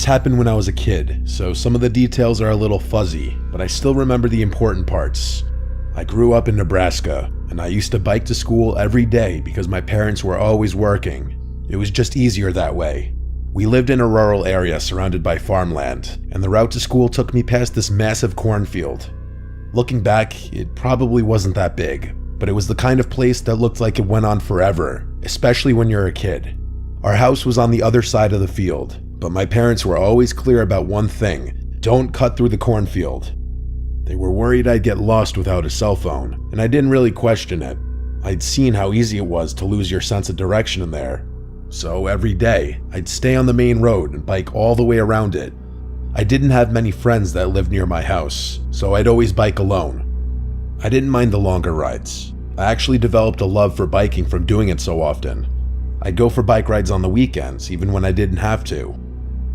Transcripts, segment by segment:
happened when I was a kid, so some of the details are a little fuzzy, but I still remember the important parts. I grew up in Nebraska, and I used to bike to school every day because my parents were always working. It was just easier that way. We lived in a rural area surrounded by farmland, and the route to school took me past this massive cornfield. Looking back, it probably wasn't that big, but it was the kind of place that looked like it went on forever, especially when you're a kid. Our house was on the other side of the field, but my parents were always clear about one thing: don't cut through the cornfield. They were worried I'd get lost without a cell phone, and I didn't really question it. I'd seen how easy it was to lose your sense of direction in there. So every day, I'd stay on the main road and bike all the way around it. I didn't have many friends that lived near my house, so I'd always bike alone. I didn't mind the longer rides. I actually developed a love for biking from doing it so often. I'd go for bike rides on the weekends, even when I didn't have to.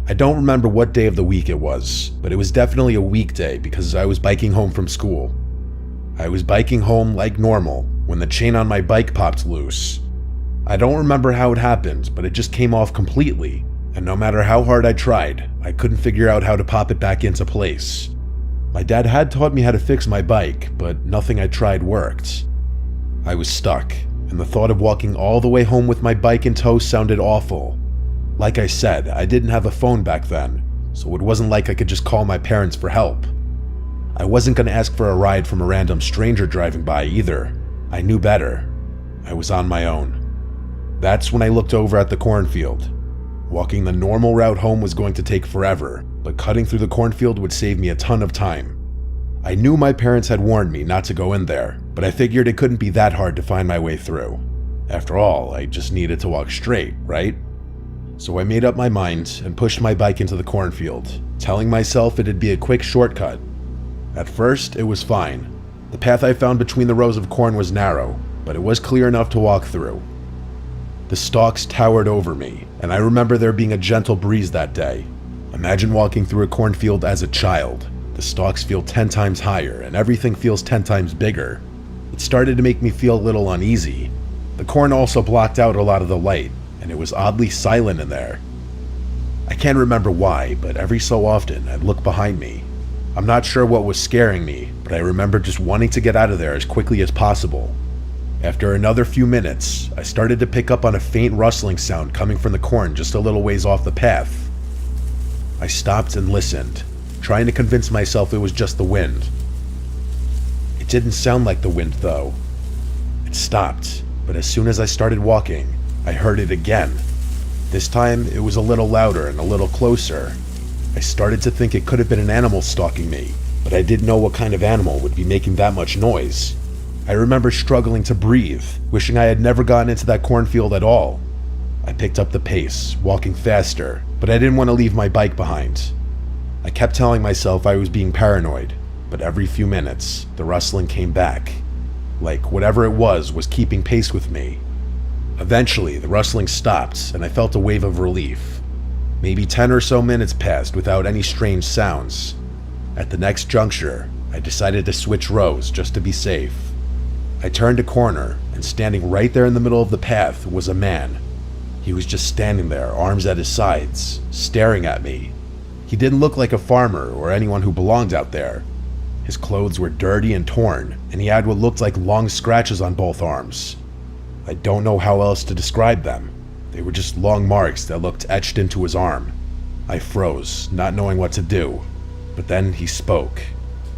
I don't remember what day of the week it was, but it was definitely a weekday because I was biking home from school. I was biking home like normal when the chain on my bike popped loose. I don't remember how it happened, but it just came off completely, and no matter how hard I tried, I couldn't figure out how to pop it back into place. My dad had taught me how to fix my bike, but nothing I tried worked. I was stuck, and the thought of walking all the way home with my bike in tow sounded awful. Like I said, I didn't have a phone back then, so it wasn't like I could just call my parents for help. I wasn't going to ask for a ride from a random stranger driving by either. I knew better. I was on my own. That's when I looked over at the cornfield. Walking the normal route home was going to take forever, but cutting through the cornfield would save me a ton of time. I knew my parents had warned me not to go in there, but I figured it couldn't be that hard to find my way through. After all, I just needed to walk straight, right? So I made up my mind and pushed my bike into the cornfield, telling myself it'd be a quick shortcut. At first, it was fine. The path I found between the rows of corn was narrow, but it was clear enough to walk through. The stalks towered over me, and I remember there being a gentle breeze that day. Imagine walking through a cornfield as a child. The stalks feel 10 times higher, and everything feels 10 times bigger. It started to make me feel a little uneasy. The corn also blocked out a lot of the light, and it was oddly silent in there. I can't remember why, but every so often I'd look behind me. I'm not sure what was scaring me, but I remember just wanting to get out of there as quickly as possible. After another few minutes, I started to pick up on a faint rustling sound coming from the corn just a little ways off the path. I stopped and listened, trying to convince myself it was just the wind. It didn't sound like the wind though. It stopped, but as soon as I started walking, I heard it again. This time, it was a little louder and a little closer. I started to think it could have been an animal stalking me, but I didn't know what kind of animal would be making that much noise. I remember struggling to breathe, wishing I had never gotten into that cornfield at all. I picked up the pace, walking faster, but I didn't want to leave my bike behind. I kept telling myself I was being paranoid, but every few minutes, the rustling came back. Like whatever it was keeping pace with me. Eventually, the rustling stopped, and I felt a wave of relief. Maybe 10 or so minutes passed without any strange sounds. At the next juncture, I decided to switch rows just to be safe. I turned a corner, and standing right there in the middle of the path was a man. He was just standing there, arms at his sides, staring at me. He didn't look like a farmer or anyone who belonged out there. His clothes were dirty and torn, and he had what looked like long scratches on both arms. I don't know how else to describe them. They were just long marks that looked etched into his arm. I froze, not knowing what to do. But then he spoke.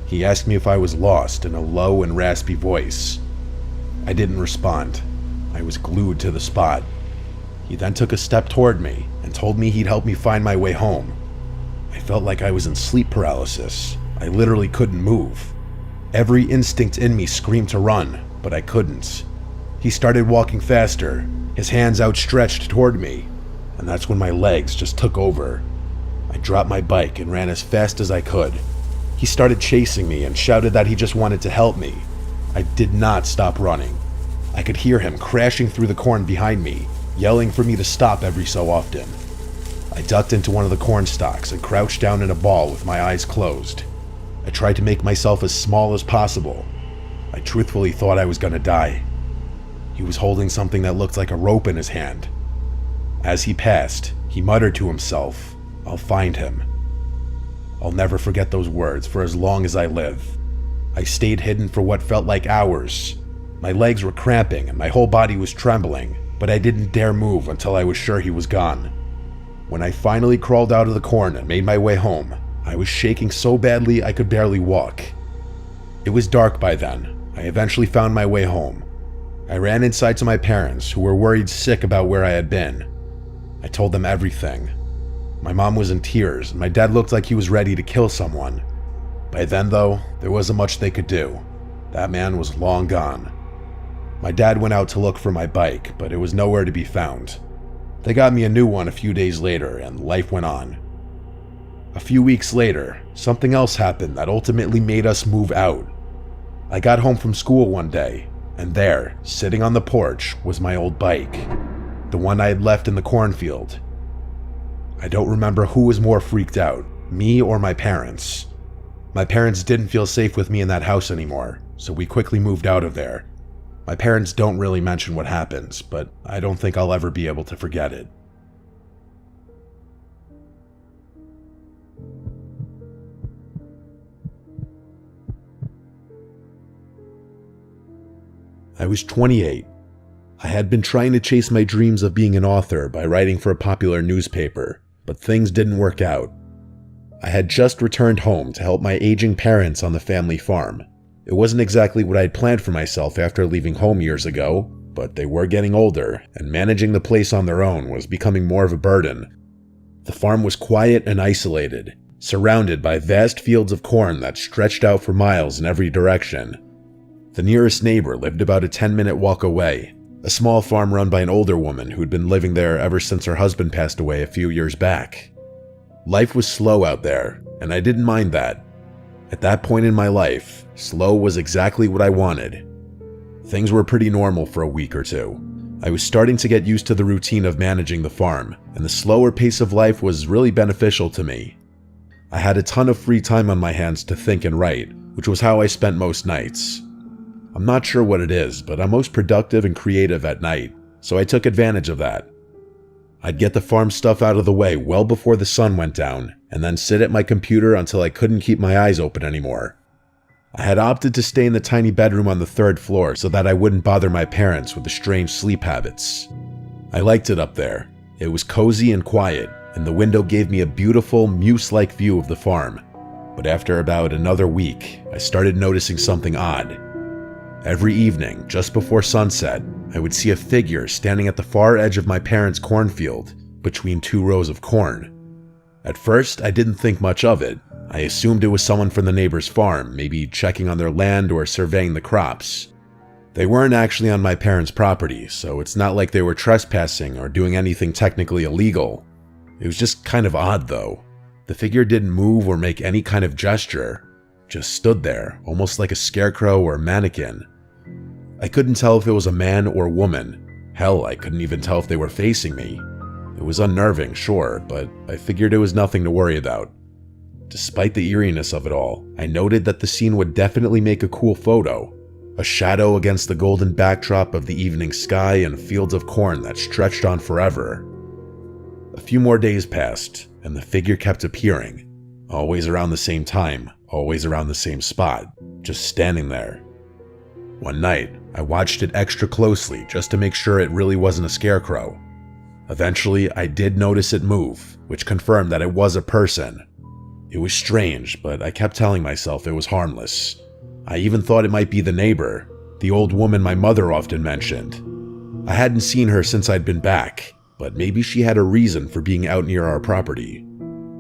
He asked me if I was lost in a low and raspy voice. I didn't respond. I was glued to the spot. He then took a step toward me and told me he'd help me find my way home. I felt like I was in sleep paralysis. I literally couldn't move. Every instinct in me screamed to run, but I couldn't. He started walking faster, his hands outstretched toward me, and that's when my legs just took over. I dropped my bike and ran as fast as I could. He started chasing me and shouted that he just wanted to help me. I did not stop running. I could hear him crashing through the corn behind me, yelling for me to stop every so often. I ducked into one of the corn stalks and crouched down in a ball with my eyes closed. I tried to make myself as small as possible. I truthfully thought I was gonna die. He was holding something that looked like a rope in his hand. As he passed, he muttered to himself, I'll find him. I'll never forget those words for as long as I live. I stayed hidden for what felt like hours. My legs were cramping and my whole body was trembling, but I didn't dare move until I was sure he was gone. When I finally crawled out of the corn and made my way home, I was shaking so badly I could barely walk. It was dark by then. I eventually found my way home. I ran inside to my parents, who were worried sick about where I had been. I told them everything. My mom was in tears, and my dad looked like he was ready to kill someone. By then, though, there wasn't much they could do. That man was long gone. My dad went out to look for my bike, but it was nowhere to be found. They got me a new one a few days later, and life went on. A few weeks later, something else happened that ultimately made us move out. I got home from school one day, and there, sitting on the porch, was my old bike. The one I had left in the cornfield. I don't remember who was more freaked out, me or my parents. My parents didn't feel safe with me in that house anymore, so we quickly moved out of there. My parents don't really mention what happens, but I don't think I'll ever be able to forget it. I was 28. I had been trying to chase my dreams of being an author by writing for a popular newspaper, but things didn't work out. I had just returned home to help my aging parents on the family farm. It wasn't exactly what I had planned for myself after leaving home years ago, but they were getting older, and managing the place on their own was becoming more of a burden. The farm was quiet and isolated, surrounded by vast fields of corn that stretched out for miles in every direction. The nearest neighbor lived about a 10-minute walk away, a small farm run by an older woman who'd been living there ever since her husband passed away a few years back. Life was slow out there, and I didn't mind that. At that point in my life, slow was exactly what I wanted. Things were pretty normal for a week or two. I was starting to get used to the routine of managing the farm, and the slower pace of life was really beneficial to me. I had a ton of free time on my hands to think and write, which was how I spent most nights. I'm not sure what it is, but I'm most productive and creative at night, so I took advantage of that. I'd get the farm stuff out of the way well before the sun went down, and then sit at my computer until I couldn't keep my eyes open anymore. I had opted to stay in the tiny bedroom on the 3rd floor so that I wouldn't bother my parents with the strange sleep habits. I liked it up there. It was cozy and quiet, and the window gave me a beautiful, muse-like view of the farm. But after about another week, I started noticing something odd. Every evening, just before sunset, I would see a figure standing at the far edge of my parents' cornfield, between 2 rows of corn. At first, I didn't think much of it. I assumed it was someone from the neighbor's farm, maybe checking on their land or surveying the crops. They weren't actually on my parents' property, so it's not like they were trespassing or doing anything technically illegal. It was just kind of odd, though. The figure didn't move or make any kind of gesture, just stood there, almost like a scarecrow or a mannequin. I couldn't tell if it was a man or woman. Hell, I couldn't even tell if they were facing me. It was unnerving, sure, but I figured it was nothing to worry about. Despite the eeriness of it all, I noted that the scene would definitely make a cool photo. A shadow against the golden backdrop of the evening sky and fields of corn that stretched on forever. A few more days passed, and the figure kept appearing. Always around the same time, always around the same spot, just standing there. One night, I watched it extra closely just to make sure it really wasn't a scarecrow. Eventually, I did notice it move, which confirmed that it was a person. It was strange, but I kept telling myself it was harmless. I even thought it might be the neighbor, the old woman my mother often mentioned. I hadn't seen her since I'd been back, but maybe she had a reason for being out near our property.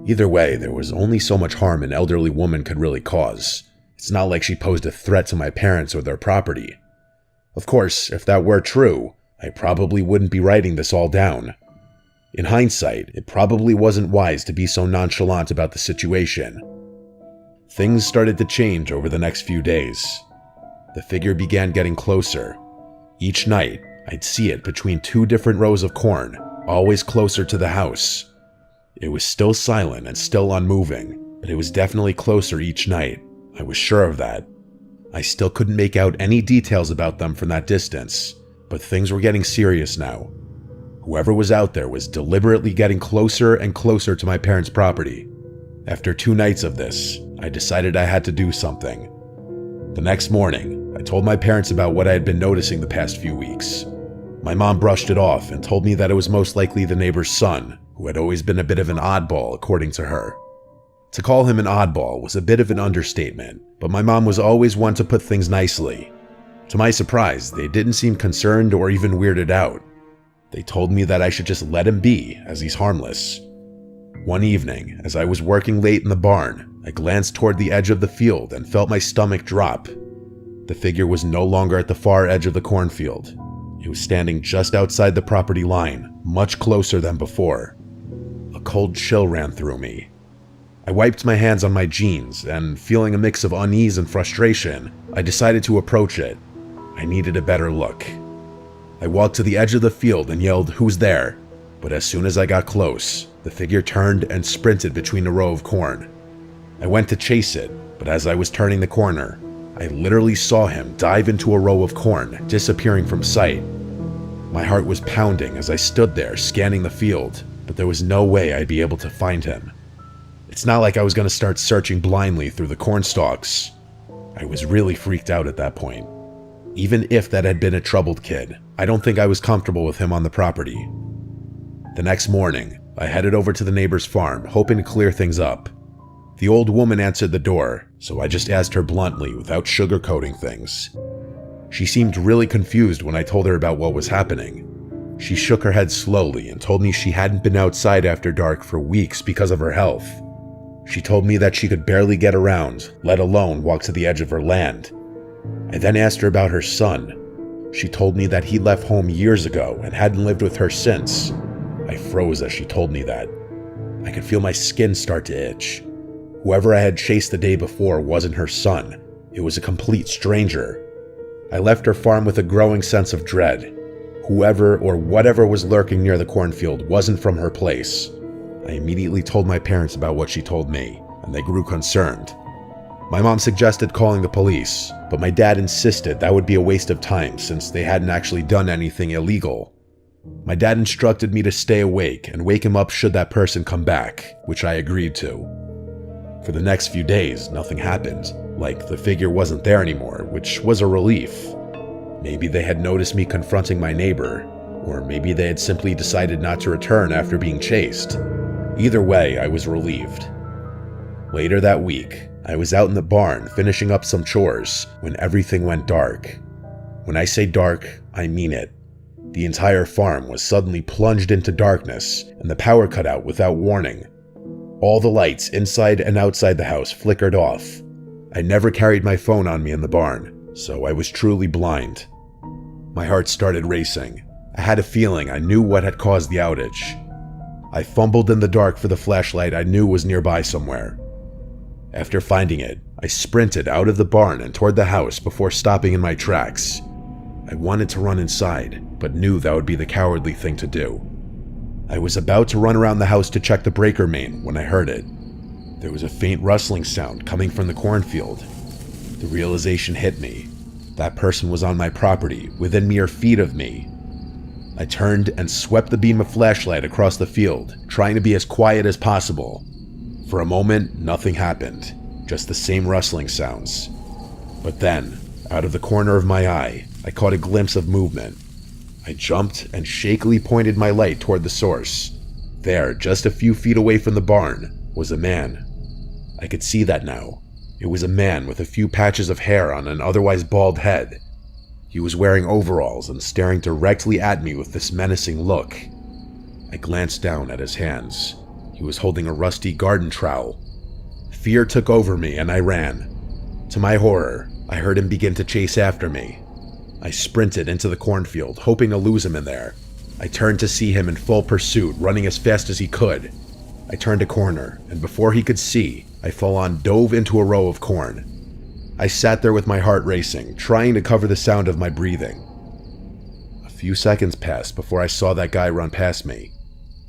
Either way, there was only so much harm an elderly woman could really cause. It's not like she posed a threat to my parents or their property. Of course, if that were true, I probably wouldn't be writing this all down. In hindsight, it probably wasn't wise to be so nonchalant about the situation. Things started to change over the next few days. The figure began getting closer. Each night, I'd see it between 2 different rows of corn, always closer to the house. It was still silent and still unmoving, but it was definitely closer each night. I was sure of that. I still couldn't make out any details about them from that distance, but things were getting serious now. Whoever was out there was deliberately getting closer and closer to my parents' property. After 2 nights of this, I decided I had to do something. The next morning, I told my parents about what I had been noticing the past few weeks. My mom brushed it off and told me that it was most likely the neighbor's son, who had always been a bit of an oddball according to her. To call him an oddball was a bit of an understatement, but my mom was always one to put things nicely. To my surprise, they didn't seem concerned or even weirded out. They told me that I should just let him be, as he's harmless. One evening, as I was working late in the barn, I glanced toward the edge of the field and felt my stomach drop. The figure was no longer at the far edge of the cornfield. It was standing just outside the property line, much closer than before. A cold chill ran through me. I wiped my hands on my jeans, and feeling a mix of unease and frustration, I decided to approach it. I needed a better look. I walked to the edge of the field and yelled, "Who's there?" But as soon as I got close, the figure turned and sprinted between a row of corn. I went to chase it, but as I was turning the corner, I literally saw him dive into a row of corn, disappearing from sight. My heart was pounding as I stood there scanning the field, but there was no way I'd be able to find him. It's not like I was going to start searching blindly through the corn stalks. I was really freaked out at that point. Even if that had been a troubled kid, I don't think I was comfortable with him on the property. The next morning, I headed over to the neighbor's farm, hoping to clear things up. The old woman answered the door, so I just asked her bluntly without sugarcoating things. She seemed really confused when I told her about what was happening. She shook her head slowly and told me she hadn't been outside after dark for weeks because of her health. She told me that she could barely get around, let alone walk to the edge of her land. I then asked her about her son. She told me that he left home years ago and hadn't lived with her since. I froze as she told me that. I could feel my skin start to itch. Whoever I had chased the day before wasn't her son. It was a complete stranger. I left her farm with a growing sense of dread. Whoever or whatever was lurking near the cornfield wasn't from her place. I immediately told my parents about what she told me, and they grew concerned. My mom suggested calling the police, but my dad insisted that would be a waste of time since they hadn't actually done anything illegal. My dad instructed me to stay awake and wake him up should that person come back, which I agreed to. For the next few days, nothing happened. Like, the figure wasn't there anymore, which was a relief. Maybe they had noticed me confronting my neighbor, or maybe they had simply decided not to return after being chased. Either way, I was relieved. Later that week, I was out in the barn finishing up some chores when everything went dark. When I say dark, I mean it. The entire farm was suddenly plunged into darkness, and the power cut out without warning. All the lights inside and outside the house flickered off. I never carried my phone on me in the barn, so I was truly blind. My heart started racing. I had a feeling I knew what had caused the outage. I fumbled in the dark for the flashlight I knew was nearby somewhere. After finding it, I sprinted out of the barn and toward the house before stopping in my tracks. I wanted to run inside, but knew that would be the cowardly thing to do. I was about to run around the house to check the breaker main when I heard it. There was a faint rustling sound coming from the cornfield. The realization hit me. That person was on my property, within mere feet of me. I turned and swept the beam of flashlight across the field, trying to be as quiet as possible. For a moment, nothing happened, just the same rustling sounds. But then, out of the corner of my eye, I caught a glimpse of movement. I jumped and shakily pointed my light toward the source. There, just a few feet away from the barn, was a man. I could see that now. It was a man with a few patches of hair on an otherwise bald head. He was wearing overalls and staring directly at me with this menacing look. I glanced down at his hands. He was holding a rusty garden trowel. Fear took over me and I ran. To my horror, I heard him begin to chase after me. I sprinted into the cornfield, hoping to lose him in there. I turned to see him in full pursuit, running as fast as he could. I turned a corner, and before he could see, I full-on dove into a row of corn. I sat there with my heart racing, trying to cover the sound of my breathing. A few seconds passed before I saw that guy run past me.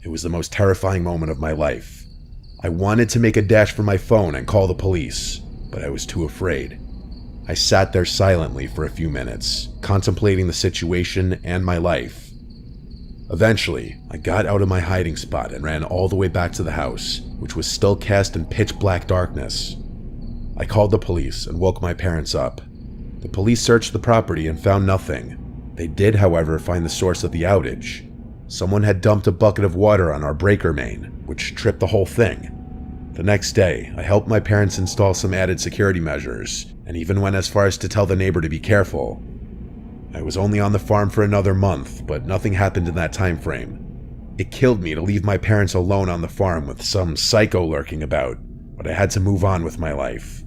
It was the most terrifying moment of my life. I wanted to make a dash for my phone and call the police, but I was too afraid. I sat there silently for a few minutes, contemplating the situation and my life. Eventually, I got out of my hiding spot and ran all the way back to the house, which was still cast in pitch black darkness. I called the police and woke my parents up. The police searched the property and found nothing. They did, however, find the source of the outage. Someone had dumped a bucket of water on our breaker main, which tripped the whole thing. The next day, I helped my parents install some added security measures, and even went as far as to tell the neighbor to be careful. I was only on the farm for another month, but nothing happened in that time frame. It killed me to leave my parents alone on the farm with some psycho lurking about, but I had to move on with my life.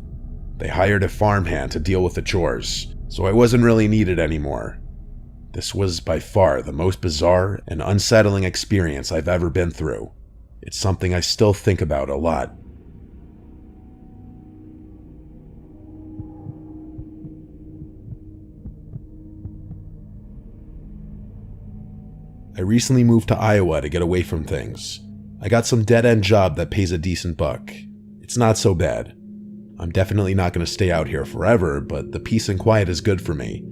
They hired a farmhand to deal with the chores, so I wasn't really needed anymore. This was by far the most bizarre and unsettling experience I've ever been through. It's something I still think about a lot. I recently moved to Iowa to get away from things. I got some dead-end job that pays a decent buck. It's not so bad. I'm definitely not going to stay out here forever, but the peace and quiet is good for me.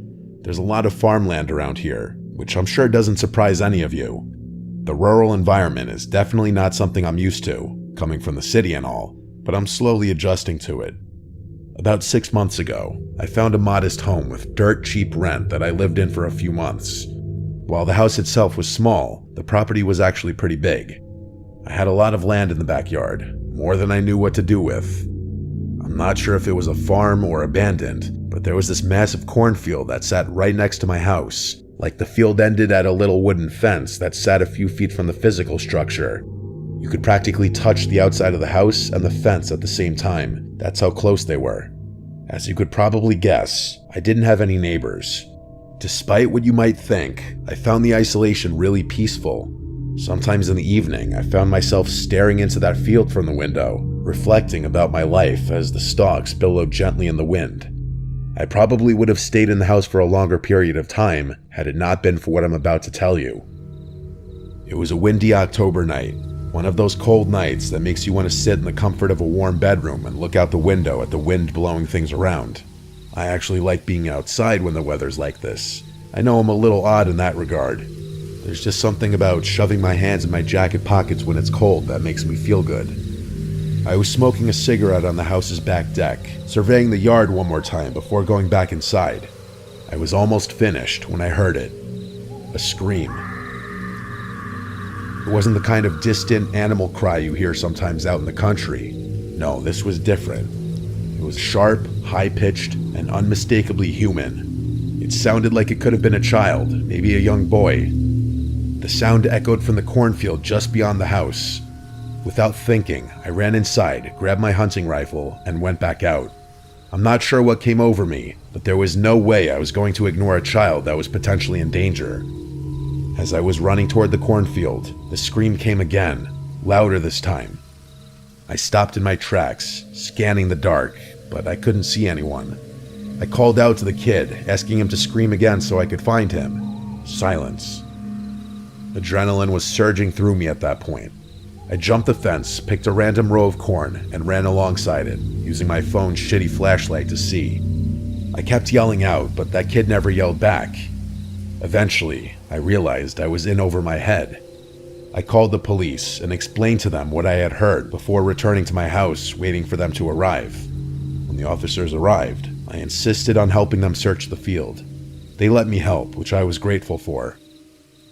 There's a lot of farmland around here, which I'm sure doesn't surprise any of you. The rural environment is definitely not something I'm used to, coming from the city and all, but I'm slowly adjusting to it. About 6 months ago, I found a modest home with dirt cheap rent that I lived in for a few months. While the house itself was small, the property was actually pretty big. I had a lot of land in the backyard, more than I knew what to do with. I'm not sure if it was a farm or abandoned, but there was this massive cornfield that sat right next to my house. Like the field ended at a little wooden fence that sat a few feet from the physical structure. You could practically touch the outside of the house and the fence at the same time. That's how close they were. As you could probably guess, I didn't have any neighbors. Despite what you might think, I found the isolation really peaceful. Sometimes in the evening, I found myself staring into that field from the window, reflecting about my life as the stalks billowed gently in the wind. I probably would have stayed in the house for a longer period of time had it not been for what I'm about to tell you. It was a windy October night, one of those cold nights that makes you want to sit in the comfort of a warm bedroom and look out the window at the wind blowing things around. I actually like being outside when the weather's like this. I know I'm a little odd in that regard. There's just something about shoving my hands in my jacket pockets when it's cold that makes me feel good. I was smoking a cigarette on the house's back deck, surveying the yard one more time before going back inside. I was almost finished when I heard it. A scream. It wasn't the kind of distant animal cry you hear sometimes out in the country. No, this was different. It was sharp, high-pitched, and unmistakably human. It sounded like it could have been a child, maybe a young boy. The sound echoed from the cornfield just beyond the house. Without thinking, I ran inside, grabbed my hunting rifle, and went back out. I'm not sure what came over me, but there was no way I was going to ignore a child that was potentially in danger. As I was running toward the cornfield, the scream came again, louder this time. I stopped in my tracks, scanning the dark, but I couldn't see anyone. I called out to the kid, asking him to scream again so I could find him. Silence. Adrenaline was surging through me at that point. I jumped the fence, picked a random row of corn, and ran alongside it, using my phone's shitty flashlight to see. I kept yelling out, but that kid never yelled back. Eventually, I realized I was in over my head. I called the police and explained to them what I had heard before returning to my house, waiting for them to arrive. When the officers arrived, I insisted on helping them search the field. They let me help, which I was grateful for.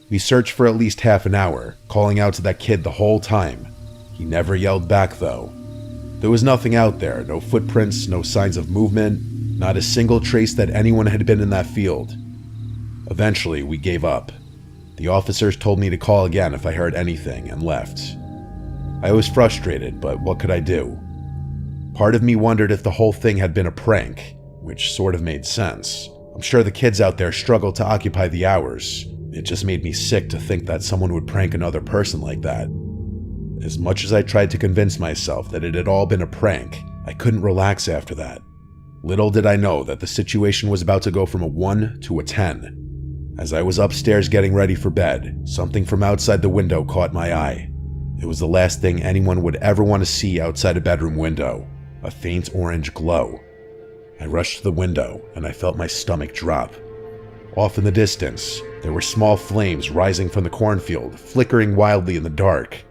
We searched for at least half an hour, calling out to that kid the whole time. He never yelled back, though. There was nothing out there, no footprints, no signs of movement, not a single trace that anyone had been in that field. Eventually, we gave up. The officers told me to call again if I heard anything and left. I was frustrated, but what could I do? Part of me wondered if the whole thing had been a prank, which sort of made sense. I'm sure the kids out there struggled to occupy the hours. It just made me sick to think that someone would prank another person like that. As much as I tried to convince myself that it had all been a prank, I couldn't relax after that. Little did I know that the situation was about to go from a 1 to a 10. As I was upstairs getting ready for bed, something from outside the window caught my eye. It was the last thing anyone would ever want to see outside a bedroom window, a faint orange glow. I rushed to the window and I felt my stomach drop. Off in the distance, There were small flames rising from the cornfield, flickering wildly in the dark.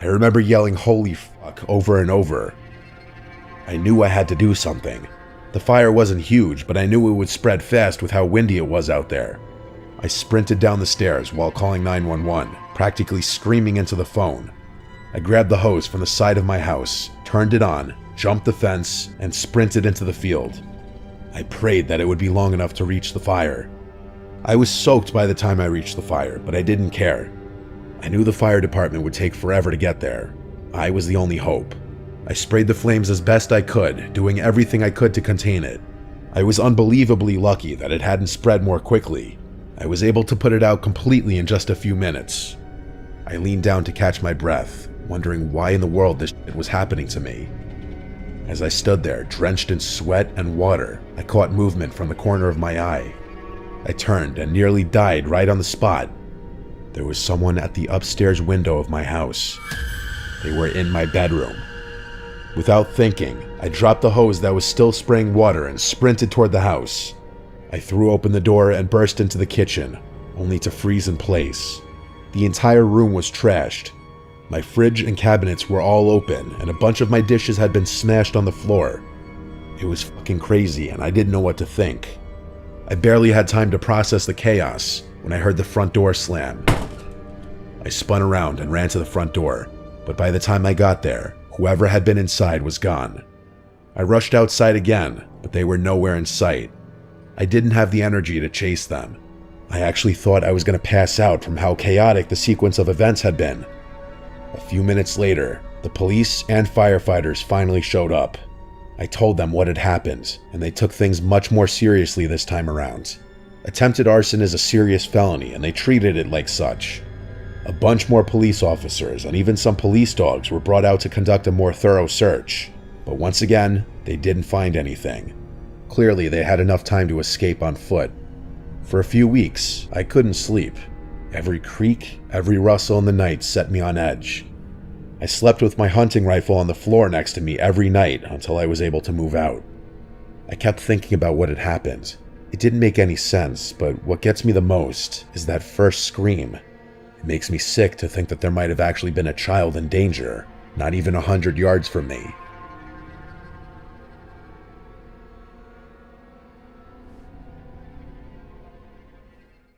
I remember yelling "holy fuck" over and over. I knew I had to do something. The fire wasn't huge, but I knew it would spread fast with how windy it was out there. I sprinted down the stairs while calling 911, practically screaming into the phone. I grabbed the hose from the side of my house, turned it on, jumped the fence, and sprinted into the field. I prayed that it would be long enough to reach the fire. I was soaked by the time I reached the fire, but I didn't care. I knew the fire department would take forever to get there. I was the only hope. I sprayed the flames as best I could, doing everything I could to contain it. I was unbelievably lucky that it hadn't spread more quickly. I was able to put it out completely in just a few minutes. I leaned down to catch my breath, wondering why in the world this shit was happening to me. As I stood there, drenched in sweat and water, I caught movement from the corner of my eye. I turned and nearly died right on the spot. There was someone at the upstairs window of my house. They were in my bedroom. Without thinking, I dropped the hose that was still spraying water and sprinted toward the house. I threw open the door and burst into the kitchen, only to freeze in place. The entire room was trashed. My fridge and cabinets were all open, and a bunch of my dishes had been smashed on the floor. It was fucking crazy, and I didn't know what to think. I barely had time to process the chaos when I heard the front door slam. I spun around and ran to the front door, but by the time I got there, whoever had been inside was gone. I rushed outside again, but they were nowhere in sight. I didn't have the energy to chase them. I actually thought I was going to pass out from how chaotic the sequence of events had been. A few minutes later, the police and firefighters finally showed up. I told them what had happened, and they took things much more seriously this time around. Attempted arson is a serious felony, and they treated it like such. A bunch more police officers and even some police dogs were brought out to conduct a more thorough search, but once again, they didn't find anything. Clearly, they had enough time to escape on foot. For a few weeks, I couldn't sleep. Every creak, every rustle in the night set me on edge. I slept with my hunting rifle on the floor next to me every night until I was able to move out. I kept thinking about what had happened. It didn't make any sense, but what gets me the most is that first scream. It makes me sick to think that there might have actually been a child in danger, not even 100 yards from me.